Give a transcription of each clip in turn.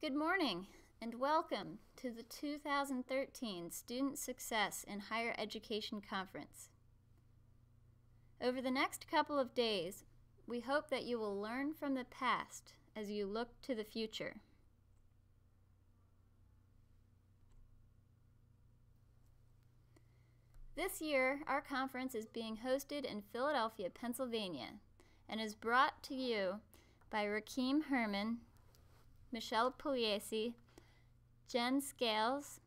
Good morning and welcome to the 2013 Student Success in Higher Education Conference. Over the next couple of days, we hope that you will learn from the past as you look to the future. This year, our conference is being hosted in Philadelphia, Pennsylvania, and is brought to you by Rakeem Herman, Michelle Pugliese, Jen Scales,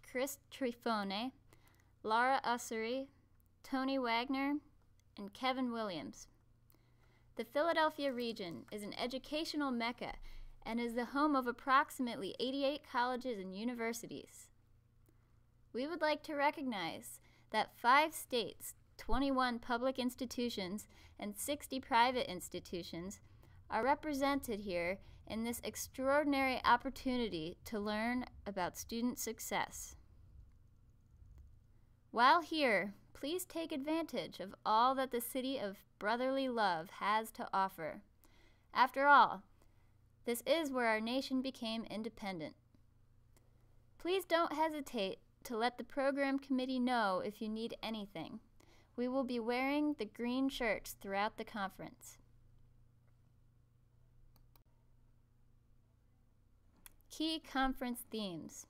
Chris Trifone, Laura Ussery, Tony Wagner, and Kevin Williams. The Philadelphia region is an educational mecca and is the home of approximately 88 colleges and universities. We would like to recognize that 5 states, 21 public institutions, and 60 private institutions are represented here in this extraordinary opportunity to learn about student success. While here, please take advantage of all that the City of Brotherly Love has to offer. After all, this is where our nation became independent. Please don't hesitate to let the program committee know if you need anything. We will be wearing the green shirts throughout the conference. Key conference themes.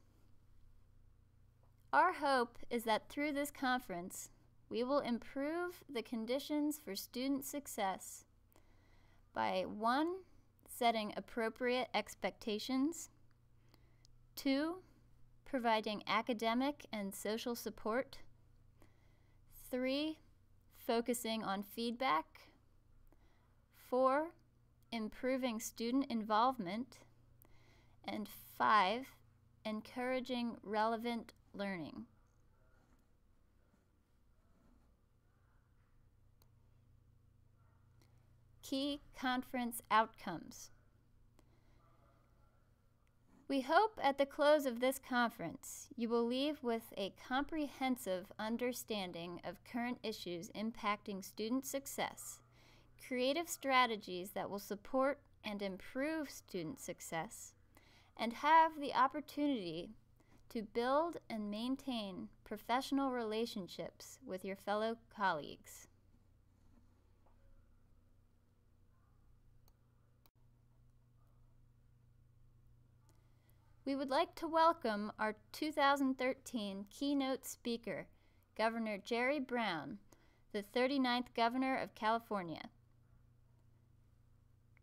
Our hope is that through this conference, we will improve the conditions for student success by 1. Setting appropriate expectations, 2. Providing academic and social support, 3. Focusing on feedback, 4. Improving student involvement, and 5. Encouraging relevant learning. Key conference outcomes. We hope at the close of this conference you will leave with a comprehensive understanding of current issues impacting student success, creative strategies that will support and improve student success, and have the opportunity to build and maintain professional relationships with your fellow colleagues. We would like to welcome our 2013 keynote speaker, Governor Jerry Brown, the 39th Governor of California.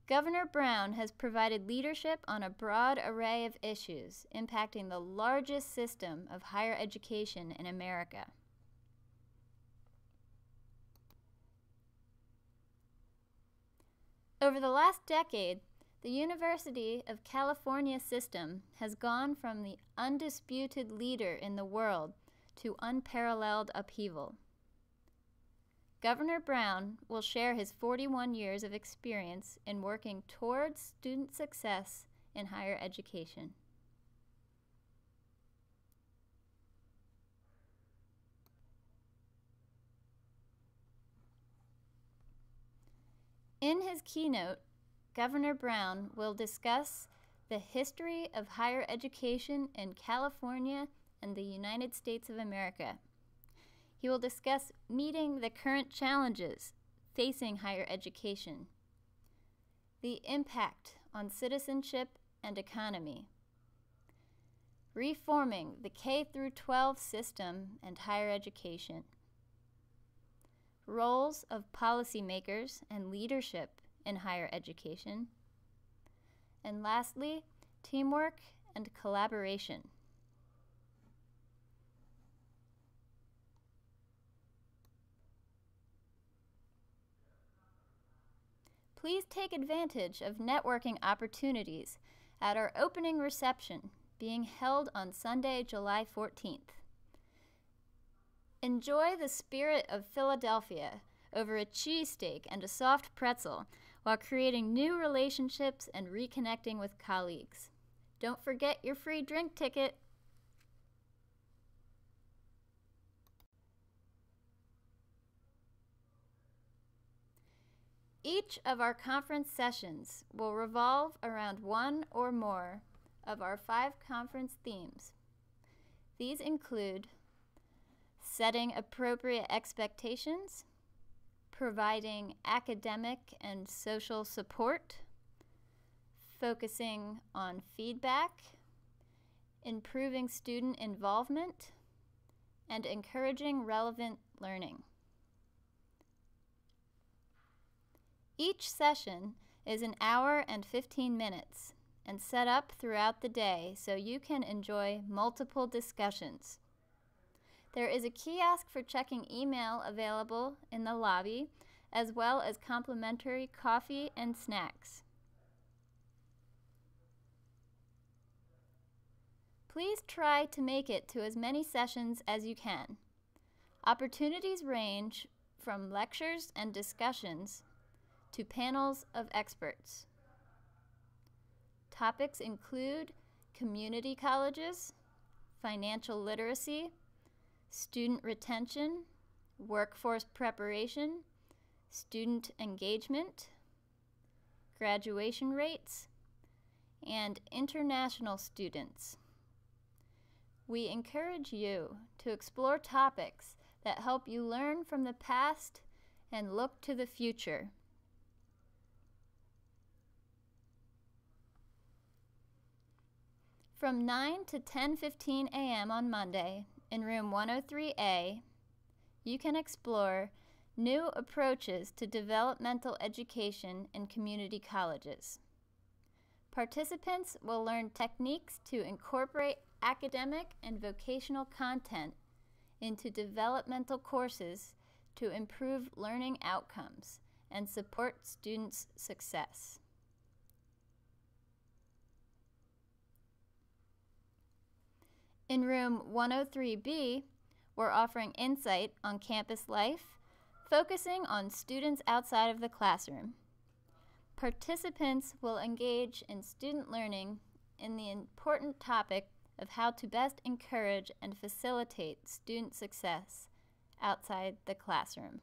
Governor Brown has provided leadership on a broad array of issues impacting the largest system of higher education in America. Over the last decade, the University of California system has gone from the undisputed leader in the world to unparalleled upheaval. Governor Brown will share his 41 years of experience in working towards student success in higher education. In his keynote, Governor Brown will discuss the history of higher education in California and the United States of America. He will discuss meeting the current challenges facing higher education, the impact on citizenship and economy, reforming the K-12 system and higher education, roles of policymakers and leadership in higher education, and lastly, teamwork and collaboration. Please take advantage of networking opportunities at our opening reception being held on Sunday, July 14th. Enjoy the spirit of Philadelphia over a cheesesteak and a soft pretzel while creating new relationships and reconnecting with colleagues. Don't forget your free drink ticket. Each of our conference sessions will revolve around one or more of our 5 conference themes. These include setting appropriate expectations, providing academic and social support, focusing on feedback, improving student involvement, and encouraging relevant learning. Each session is an hour and 15 minutes and set up throughout the day so you can enjoy multiple discussions. There is a kiosk for checking email available in the lobby, as well as complimentary coffee and snacks. Please try to make it to as many sessions as you can. Opportunities range from lectures and discussions to panels of experts. Topics include community colleges, financial literacy, student retention, workforce preparation, student engagement, graduation rates, and international students. We encourage you to explore topics that help you learn from the past and look to the future. From 9 to 10:15 a.m. on Monday in room 103A, you can explore new approaches to developmental education in community colleges. Participants will learn techniques to incorporate academic and vocational content into developmental courses to improve learning outcomes and support students' success. In room 103B, we're offering insight on campus life, focusing on students outside of the classroom. Participants will engage in student learning in the important topic of how to best encourage and facilitate student success outside the classroom.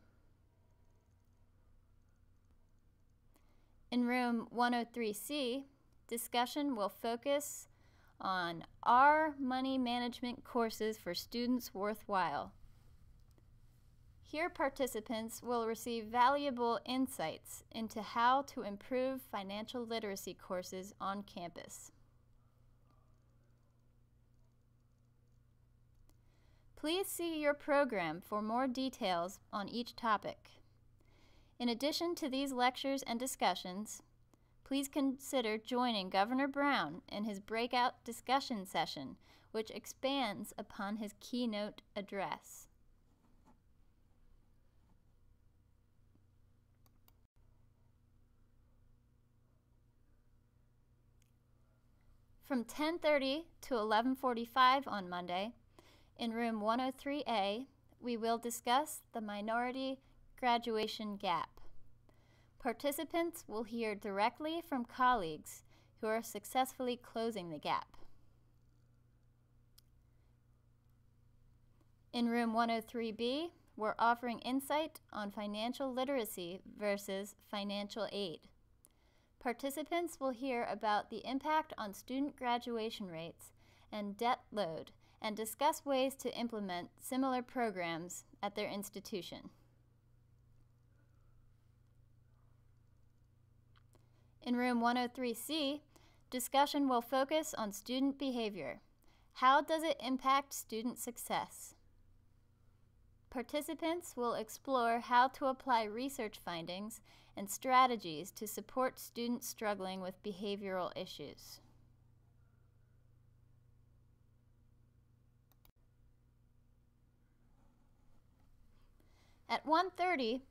In room 103C, discussion will focus on Are money management courses for students worthwhile? Here, participants will receive valuable insights into how to improve financial literacy courses on campus. Please see your program for more details on each topic. In addition to these lectures and discussions, please consider joining Governor Brown in his breakout discussion session, which expands upon his keynote address. From 10:30 to 11:45 on Monday, in room 103A, we will discuss the minority graduation gap. Participants will hear directly from colleagues who are successfully closing the gap. In room 103B, we're offering insight on financial literacy versus financial aid. Participants will hear about the impact on student graduation rates and debt load and discuss ways to implement similar programs at their institution. In room 103C, discussion will focus on student behavior. How does it impact student success? Participants will explore how to apply research findings and strategies to support students struggling with behavioral issues. At 1:30,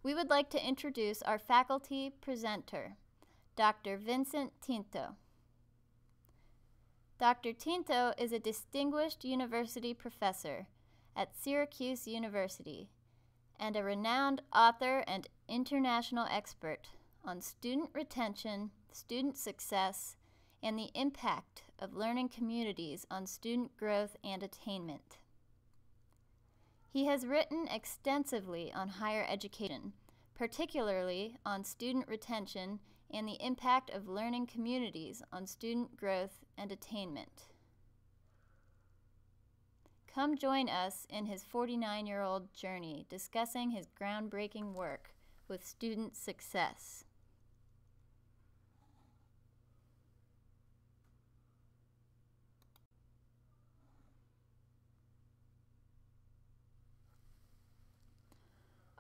we would like to introduce our faculty presenter, Dr. Vincent Tinto. Dr. Tinto is a distinguished university professor at Syracuse University and a renowned author and international expert on student retention, student success, and the impact of learning communities on student growth and attainment. He has written extensively on higher education, particularly on student retention and the impact of learning communities on student growth and attainment. Come join us in his 49-year-old journey discussing his groundbreaking work with student success.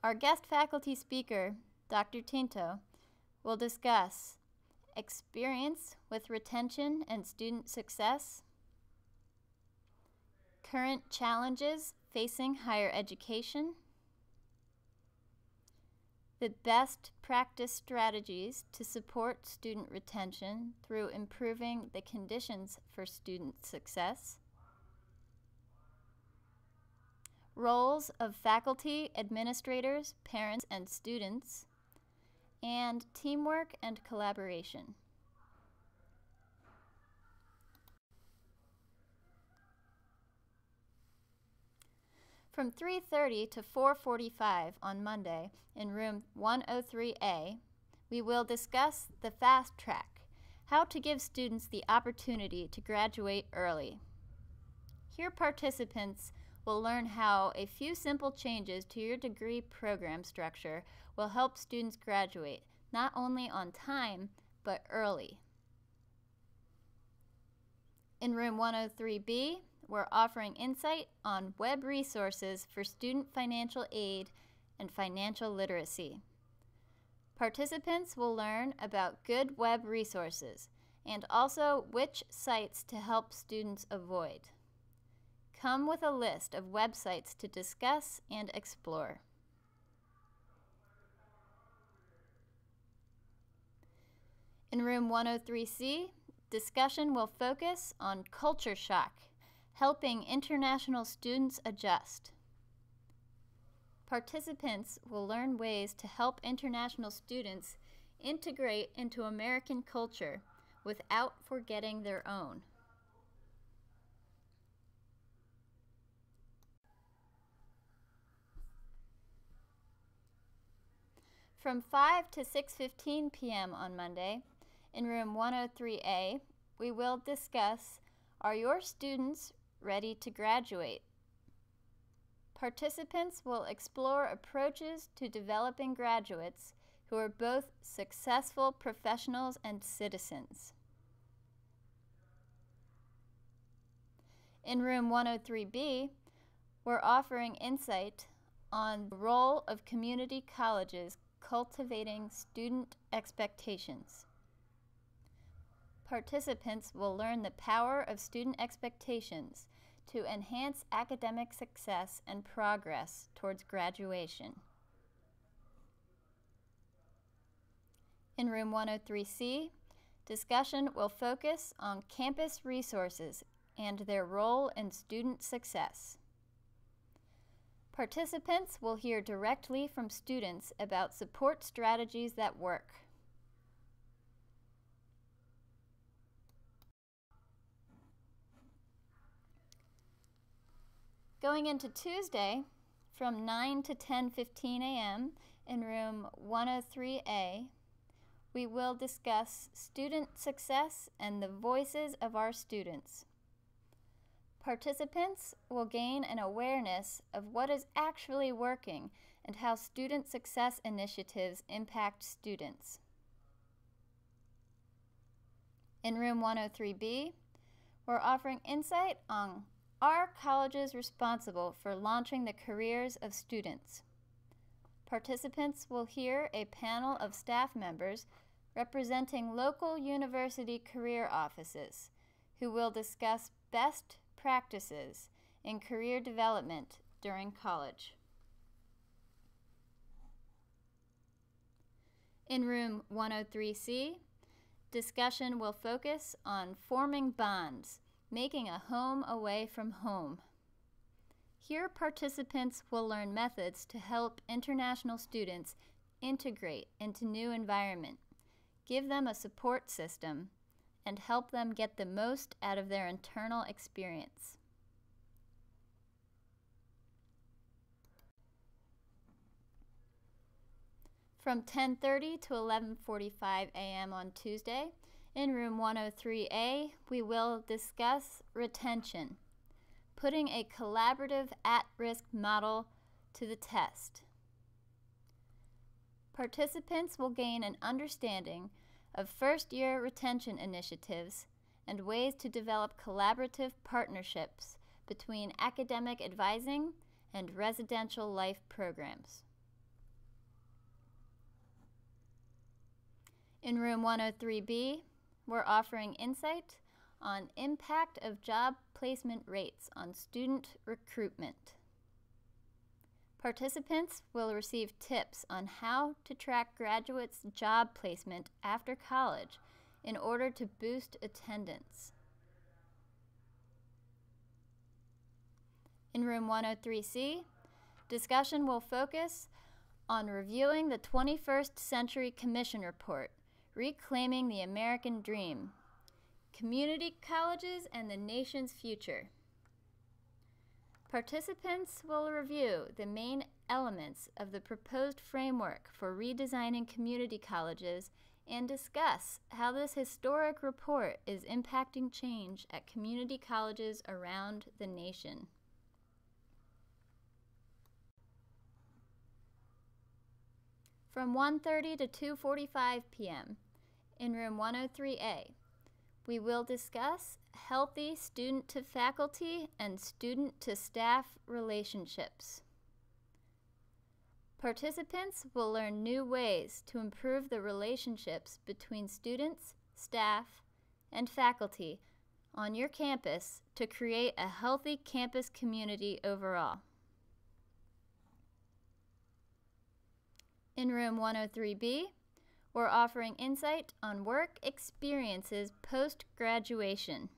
Our guest faculty speaker, Dr. Tinto, will discuss experience with retention and student success, current challenges facing higher education, the best practice strategies to support student retention through improving the conditions for student success, roles of faculty, administrators, parents, and students, and teamwork and collaboration. From 3:30 to 4:45 on Monday in room 103A, we will discuss the Fast Track, how to give students the opportunity to graduate early. Here participants will learn how a few simple changes to your degree program structure will help students graduate, not only on time, but early. In room 103B, we're offering insight on web resources for student financial aid and financial literacy. Participants will learn about good web resources and also which sites to help students avoid. Come with a list of websites to discuss and explore. In room 103C, discussion will focus on culture shock, helping international students adjust. Participants will learn ways to help international students integrate into American culture without forgetting their own. From 5 to 6:15 p.m. on Monday, in room 103A, we will discuss, are your students ready to graduate? Participants will explore approaches to developing graduates who are both successful professionals and citizens. In room 103B, we're offering insight on the role of community colleges cultivating student expectations. Participants will learn the power of student expectations to enhance academic success and progress towards graduation. In room 103C, discussion will focus on campus resources and their role in student success. Participants will hear directly from students about support strategies that work. Going into Tuesday, from 9 to 10:15 a.m. in room 103A, we will discuss student success and the voices of our students. Participants will gain an awareness of what is actually working and how student success initiatives impact students. In room 103B, we're offering insight on, are colleges responsible for launching the careers of students? Participants will hear a panel of staff members representing local university career offices who will discuss best practices in career development during college. In room 103C, discussion will focus on forming bonds, making a home away from home. Here, participants will learn methods to help international students integrate into new environment, give them a support system, and help them get the most out of their internal experience. From 10:30 to 11:45 a.m. on Tuesday, in room 103A, we will discuss retention, putting a collaborative at-risk model to the test. Participants will gain an understanding of first-year retention initiatives and ways to develop collaborative partnerships between academic advising and residential life programs. In room 103B, we're offering insight on impact of job placement rates on student recruitment. Participants will receive tips on how to track graduates' job placement after college in order to boost attendance. In room 103C, discussion will focus on reviewing the 21st Century Commission Report, Reclaiming the American Dream, Community Colleges and the Nation's Future. Participants will review the main elements of the proposed framework for redesigning community colleges and discuss how this historic report is impacting change at community colleges around the nation. From 1:30 to 2:45 p.m. in room 103A, we will discuss healthy student-to-faculty and student-to-staff relationships. Participants will learn new ways to improve the relationships between students, staff, and faculty on your campus to create a healthy campus community overall. In room 103B, we're offering insight on work experiences post-graduation.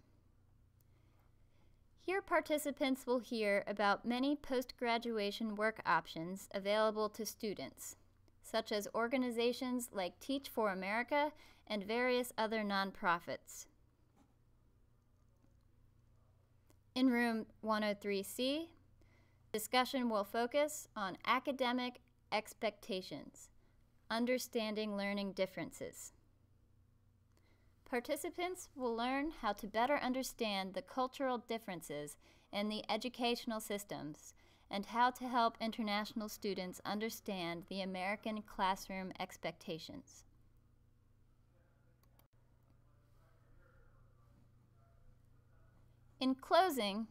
Here, participants will hear about many post-graduation work options available to students, such as organizations like Teach for America and various other nonprofits. In room 103C, discussion will focus on academic expectations, understanding learning differences. Participants will learn how to better understand the cultural differences in the educational systems and how to help international students understand the American classroom expectations. In closing,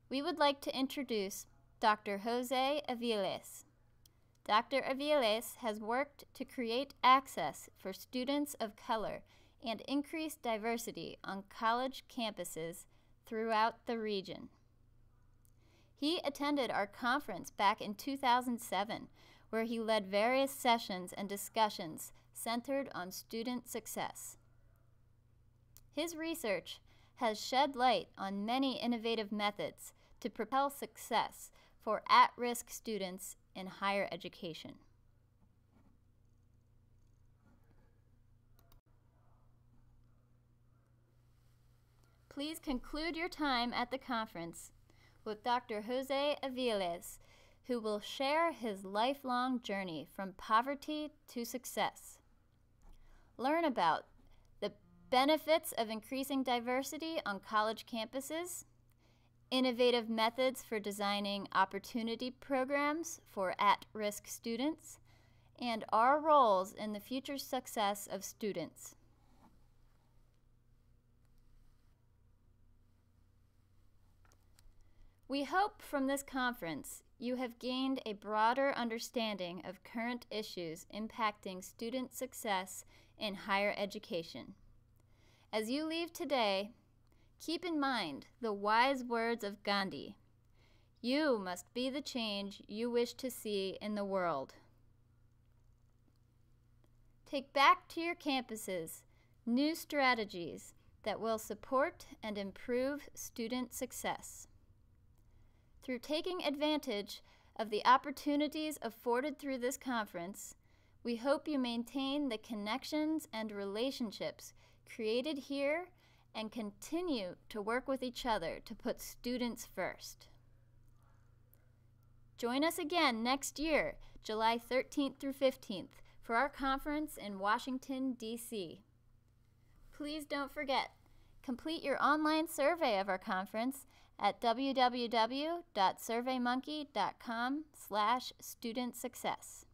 we would like to introduce Dr. Jose Aviles. Dr. Aviles has worked to create access for students of color and increase diversity on college campuses throughout the region. He attended our conference back in 2007, where he led various sessions and discussions centered on student success. His research has shed light on many innovative methods to propel success for at-risk students in higher education. Please conclude your time at the conference with Dr. Jose Aviles, who will share his lifelong journey from poverty to success. Learn about the benefits of increasing diversity on college campuses, innovative methods for designing opportunity programs for at-risk students, and our roles in the future success of students. We hope from this conference you have gained a broader understanding of current issues impacting student success in higher education. As you leave today, keep in mind the wise words of Gandhi. You must be the change you wish to see in the world. Take back to your campuses new strategies that will support and improve student success. Through taking advantage of the opportunities afforded through this conference, we hope you maintain the connections and relationships created here and continue to work with each other to put students first. Join us again next year, July 13th through 15th, for our conference in Washington, D.C. Please don't forget, complete your online survey of our conference at www.surveymonkey.com/studentsuccess.